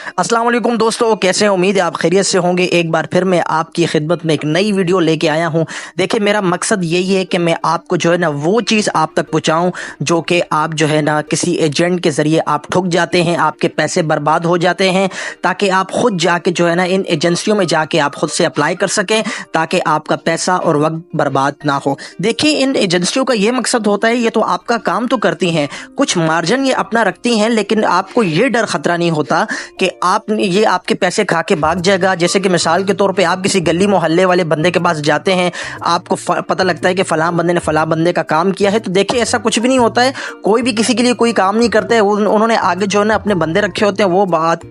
अस्सलाम वालेकुम दोस्तों, कैसे हैं? उम्मीद है आप खैरियत से होंगे। एक बार फिर मैं आपकी खिदमत में एक नई वीडियो लेके आया हूं। देखिए, मेरा मकसद यही है कि मैं आपको जो है ना वो चीज़ आप तक पहुंचाऊं जो कि आप जो है ना किसी एजेंट के ज़रिए आप ठुक जाते हैं, आपके पैसे बर्बाद हो जाते हैं, ताकि आप खुद जाके जो है ना इन एजेंसियों में जाके आप खुद से अप्लाई कर सकें, ताकि आपका पैसा और वक्त बर्बाद ना हो। देखिए, इन एजेंसियों का ये मकसद होता है, ये तो आपका काम तो करती हैं, कुछ मार्जिन ये अपना रखती हैं, लेकिन आपको ये डर खतरा नहीं होता कि आप ये आपके पैसे खा के भाग जाएगा। जैसे कि मिसाल के तौर पे आप किसी गली मोहल्ले वाले बंदे के पास जाते हैं, आपको पता लगता है कि फलां बंदे ने फलां बंदे का काम किया है, तो देखिए ऐसा कुछ भी नहीं होता है। कोई भी किसी के लिए कोई काम नहीं करते, उन्होंने आगे जो है ना अपने बंदे रखे होते हैं,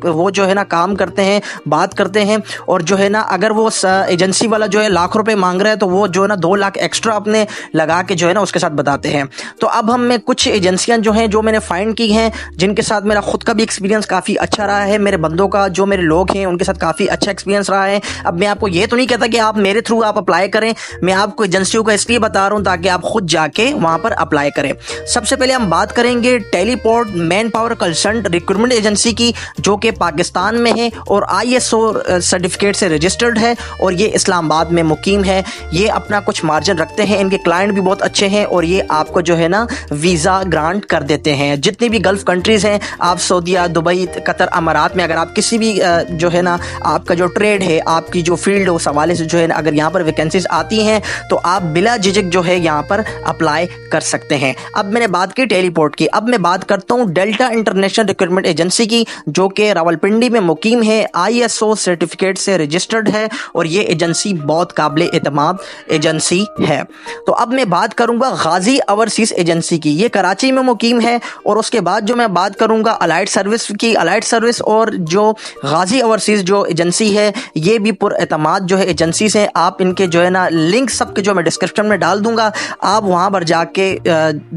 वो जो है ना काम करते हैं, बात करते हैं, और जो है ना अगर वो एजेंसी वाला जो है लाख रुपए मांग रहा है तो वो जो है ना 2 लाख एक्स्ट्रा अपने लगा के जो है ना उसके साथ बताते हैं। तो अब मैं कुछ एजेंसियां जो हैं जो मैंने फाइंड की हैं, जिनके साथ मेरा खुद का भी एक्सपीरियंस काफ़ी अच्छा रहा है, मेरे बंदों का जो मेरे लोग हैं उनके साथ काफ़ी अच्छा एक्सपीरियंस रहा है। अब मैं आपको ये तो नहीं कहता कि आप मेरे थ्रू आप अप्लाई करें, मैं आपको एजेंसियों का इसलिए बता रहा हूँ ताकि आप खुद जाके वहाँ पर अप्लाई करें। सबसे पहले हम बात करेंगे teleport man power consultant recruitment agency की, जो कि पाकिस्तान में है और ISO सर्टिफिकेट से रजिस्टर्ड है, और ये इस्लामाबाद में मुकीम है। ये अपना कुछ मार्जिन रखते हैं, इनके क्लाइंट भी बहुत अच्छे हैं, और ये आपको जो है ना वीज़ा ग्रांट कर देते हैं। जितनी भी गल्फ़ कंट्रीज़ हैं, आप सऊदीया, दुबई, कतर, अमारात में अगर आप किसी भी जो है ना आपका जो ट्रेड है, आपकी जो फील्ड है, उस हवाले से जो है ना अगर यहाँ पर वैकेंसीज आती हैं तो आप बिला झिझक जो है यहाँ पर अप्लाई कर सकते हैं। अब मैंने बात की टेलीपोर्ट की, अब मैं बात करता हूँ डेल्टा इंटरनेशनल रिक्रूटमेंट एजेंसी की, जो कि रावलपिंडी में मुकीम है, ISO सर्टिफिकेट से रजिस्टर्ड है, और ये एजेंसी बहुत काबिल एतमाद एजेंसी है। तो अब मैं बात करूँगा गाजी ओवरसीज़ एजेंसी की, ये कराची में मुकीम है। और उसके बाद जो मैं बात करूँगा अलाइड सर्विस की, अलाइड सर्विस और जो गाजी ओवरसीज़ जो एजेंसी है, ये भी पुरएतमाद जो है एजेंसीज हैं। आप इनके जो है ना लिंक सबके जो मैं डिस्क्रिप्शन में डाल दूंगा, आप वहाँ पर जाके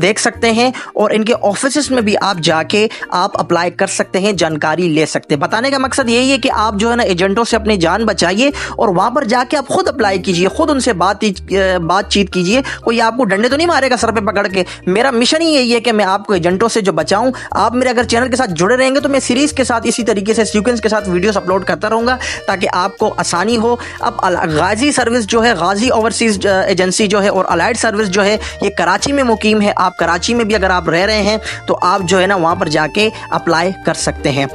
देख सकते हैं, और इनके ऑफिस में भी आप जाके आप अप्लाई कर सकते हैं, जानकारी ले सकते हैं। बताने का मकसद यही है कि आप जो है ना एजेंटों से अपनी जान बचाइए, और वहाँ पर जाके आप खुद अप्लाई कीजिए, खुद उनसे बातचीत कीजिए। कोई आपको डंडे तो नहीं मारेगा सर पे पकड़ के। मेरा मिशन ही यही है कि मैं आपको एजेंटों से जो बचाऊं। आप मेरे अगर चैनल के साथ जुड़े रहेंगे तो मैं सीरीज़ के साथ इसी तरीके से सीक्वेंस के साथ वीडियोस अपलोड करता रहूँगा, ताकि आपको आसानी हो। अब गाजी सर्विस जो है, गाजी ओवरसीज़ एजेंसी जो है, और अलाइड सर्विस जो है, ये कराची में मुकीम है। आप कराची में भी अगर आप रह रहे हैं तो आप जो है ना वहाँ पर जाके अप्लाई कर सकते हैं।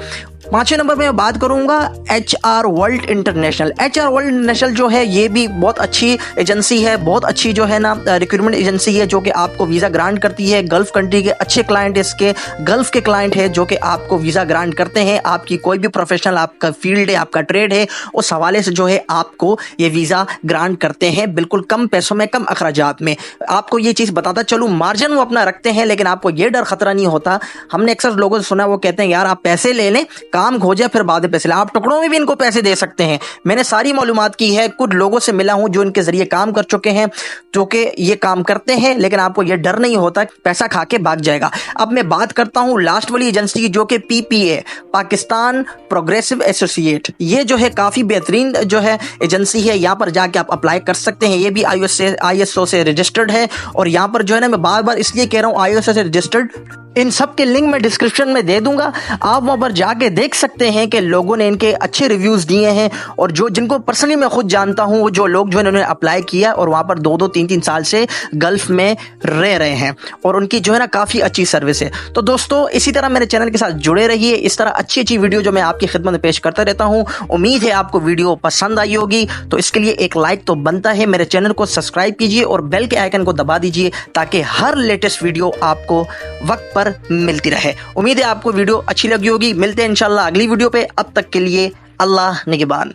5वें नंबर पे मैं बात करूंगा HR world international. HR world international जो है, ये भी बहुत अच्छी एजेंसी है, बहुत अच्छी जो है ना रिक्रूटमेंट एजेंसी है, जो कि आपको वीज़ा ग्रांट करती है। गल्फ़ कंट्री के अच्छे क्लाइंट इसके गल्फ़ के क्लाइंट है, जो कि आपको वीज़ा ग्रांट करते हैं। आपकी कोई भी प्रोफेशनल आपका फील्ड है, आपका ट्रेड है, उस हवाले से जो है आपको ये वीज़ा ग्रांट करते हैं, बिल्कुल कम पैसों में, कम अखराजात में। आपको ये चीज़ बताता चलूँ, मार्जिन वो अपना रखते हैं, लेकिन आपको ये डर खतरा नहीं होता। हमने अक्सर लोगों से सुना, वो कहते हैं यार आप पैसे ले लें, काम हो जाए, फिर बाद में पैसे ले। आप टुकड़ों में भी इनको पैसे दे सकते हैं। मैंने सारी मालूमात की है, कुछ लोगों से मिला हूं जो इनके जरिए काम कर चुके हैं, जो कि ये काम करते हैं, लेकिन आपको ये डर नहीं होता पैसा खा के भाग जाएगा। अब मैं बात करता हूं लास्ट वाली एजेंसी की, जो कि PPA, पाकिस्तान प्रोग्रेसिव एसोसिएट। ये जो है काफ़ी बेहतरीन जो है एजेंसी है, यहाँ पर जाके आप अप्लाई कर सकते हैं। ये भी ISO से रजिस्टर्ड है, और यहाँ पर जो है ना मैं बार बार इसलिए कह रहा हूँ ISO से रजिस्टर्ड, इन सब के लिंक मैं डिस्क्रिप्शन में दे दूंगा। आप वहाँ पर जाके देख सकते हैं कि लोगों ने इनके अच्छे रिव्यूज़ दिए हैं, और जो जिनको पर्सनली मैं खुद जानता हूँ, वो जो लोग जो है उन्होंने अप्लाई किया और वहाँ पर 2-2, 3-3 साल से गल्फ़ में रह रहे हैं, और उनकी जो है ना काफ़ी अच्छी सर्विस है। तो दोस्तों, इसी तरह मेरे चैनल के साथ जुड़े रहिए। इस तरह अच्छी अच्छी वीडियो जो मैं आपकी खिदमत में पेश करता रहता हूँ। उम्मीद है आपको वीडियो पसंद आई होगी, तो इसके लिए एक लाइक तो बनता है। मेरे चैनल को सब्सक्राइब कीजिए और बेल के आइकन को दबा दीजिए, ताकि हर लेटेस्ट वीडियो आपको वक्त पर मिलती रहे। उम्मीद है आपको वीडियो अच्छी लगी होगी। मिलते हैं इंशाल्लाह अगली वीडियो पे। अब तक के लिए अल्लाह निगहबान।